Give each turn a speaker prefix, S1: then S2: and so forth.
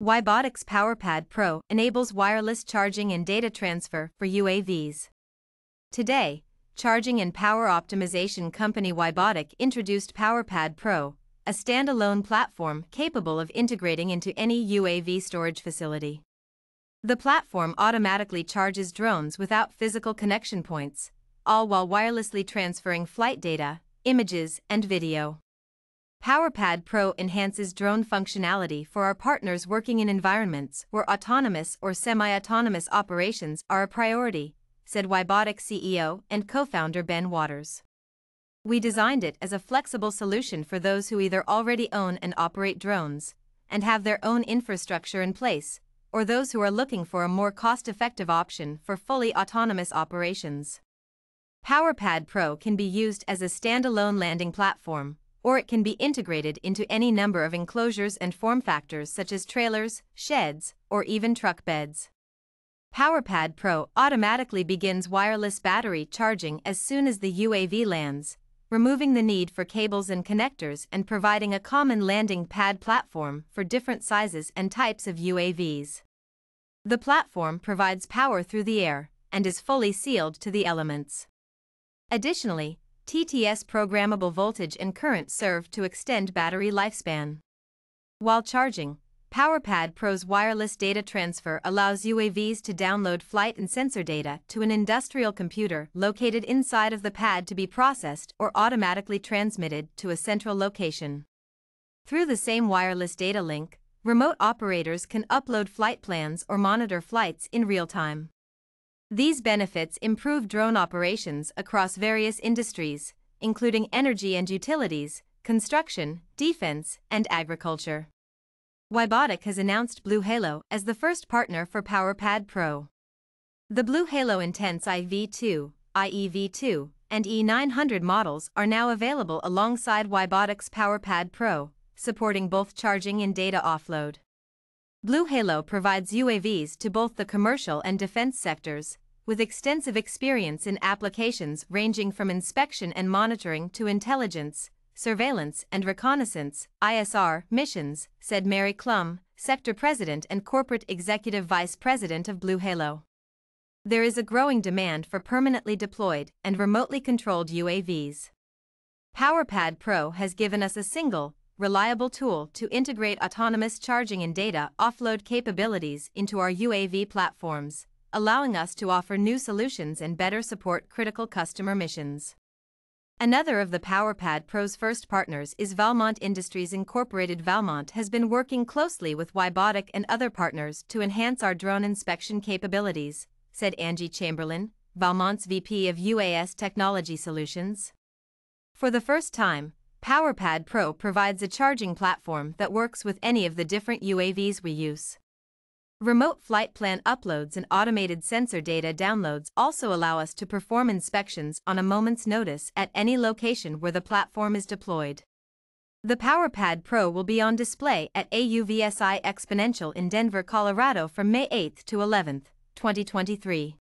S1: WiBotic's PowerPad Pro enables wireless charging and data transfer for UAVs. Today, charging and power optimization company WiBotic introduced PowerPad Pro, a standalone platform capable of integrating into any UAV storage facility. The platform automatically charges drones without physical connection points, all while wirelessly transferring flight data, images, and video. PowerPad Pro enhances drone functionality for our partners working in environments where autonomous or semi-autonomous operations are a priority, said WiBotic CEO and co-founder Ben Waters. We designed it as a flexible solution for those who either already own and operate drones and have their own infrastructure in place, or those who are looking for a more cost-effective option for fully autonomous operations. PowerPad Pro can be used as a standalone landing platform, or it can be integrated into any number of enclosures and form factors such as trailers, sheds, or even truck beds. PowerPad Pro automatically begins wireless battery charging as soon as the UAV lands, removing the need for cables and connectors and providing a common landing pad platform for different sizes and types of UAVs. The platform provides power through the air and is fully sealed to the elements. Additionally, TTS programmable voltage and current serve to extend battery lifespan. While charging, PowerPad Pro's wireless data transfer allows UAVs to download flight and sensor data to an industrial computer located inside of the pad to be processed or automatically transmitted to a central location. Through the same wireless data link, remote operators can upload flight plans or monitor flights in real time. These benefits improve drone operations across various industries, including energy and utilities, construction, defense, and agriculture. WiBotic has announced BlueHalo as the first partner for PowerPad Pro. The BlueHalo Intense IV2, IEV2, and E900 models are now available alongside WiBotic's PowerPad Pro, supporting both charging and data offload. BlueHalo provides UAVs to both the commercial and defense sectors, with extensive experience in applications ranging from inspection and monitoring to intelligence, surveillance and reconnaissance (ISR) missions, said Mary Klum, Sector President and Corporate Executive Vice President of BlueHalo. There is a growing demand for permanently deployed and remotely controlled UAVs. PowerPad Pro has given us a single, reliable tool to integrate autonomous charging and data offload capabilities into our UAV platforms, allowing us to offer new solutions and better support critical customer missions. Another of the PowerPad Pro's first partners is Valmont Industries Incorporated. Valmont has been working closely with WiBotic and other partners to enhance our drone inspection capabilities, said Angie Chamberlain, Valmont's VP of UAS Technology Solutions. For the first time, PowerPad Pro provides a charging platform that works with any of the different UAVs we use. Remote flight plan uploads and automated sensor data downloads also allow us to perform inspections on a moment's notice at any location where the platform is deployed. The PowerPad Pro will be on display at AUVSI Exponential in Denver, Colorado from May 8 to 11, 2023.